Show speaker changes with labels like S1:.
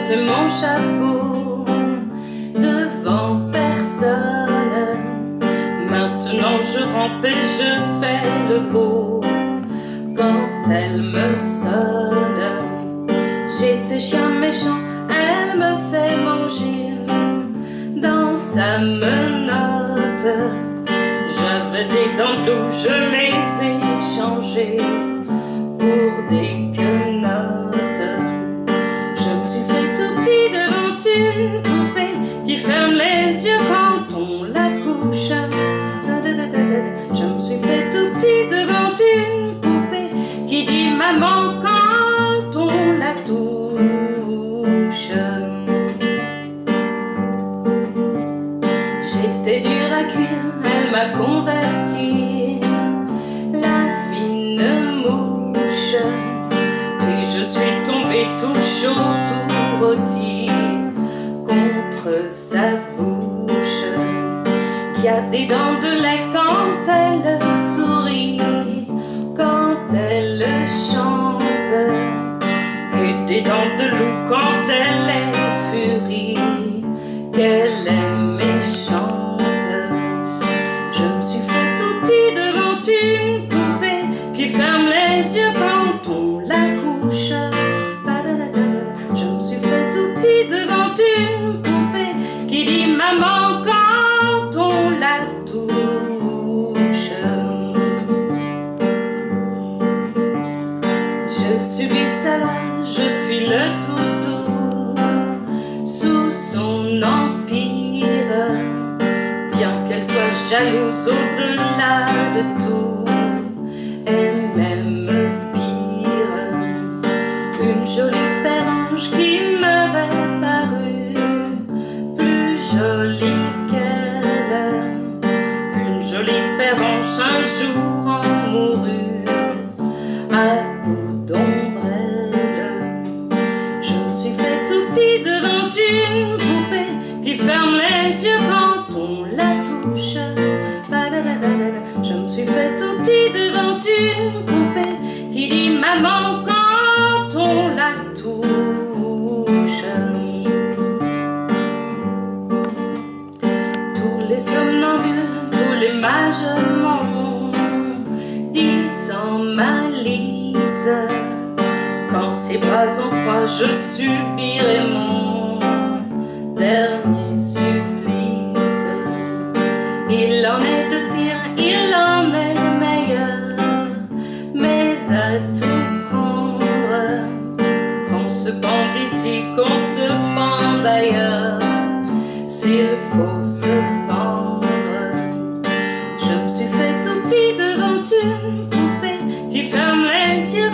S1: jette mon chapeau devant personne. Maintenant je rampe et je fais le beau. Quand elle me sonne, j'étais chien méchant, elle me fait manger dans sa menotte. J'avais des dents de loup, je les ai changées pour des quenottes. Je me suis fait tout petit devant une poupée qui ferme les yeux quand on la couche. Je me suis fait tout petit devant une poupée qui dit maman quand on la touche. J'étais dur à cuire, elle m'a converti, la fine mouche. Et je suis tombé tout chaud, tout rôti contre sa bouche, qui a des dents de lait quand elle sourit, quand elle chante, et des dents de loup quand elle est furie, qu'elle est méchante. Je me suis fait tout petit devant une poupée qui ferme les yeux quand on la couche. Je me suis fait tout petit devant une poupée qui dit maman quand on la touche. Je subis sa loi, je fuis le toutou sous son empire, bien qu'elle soit jalouse au-delà de tout, et même pire. Une jolie pervenche qui m'avait paru plus jolie qu'elle, une jolie pervenche un jour en mourut à coups d'ombrelle. Je me suis fait tout petit devant une poupée qui ferme les yeux quand on la touche. Je me suis fait tout petit devant une poupée qui dit maman quand on la touche. Tous les somnambules, tous les mages m'ont dit sans malice, quand ses bras en croix je subirai mon dernier supplice. Il en est de pire, il en est de meilleur, mais à tout prendre, qu'on se pende ici, qu'on se pende ailleurs, s'il faut se pendre. Je me suis fait tout petit devant une poupée qui ferme les yeux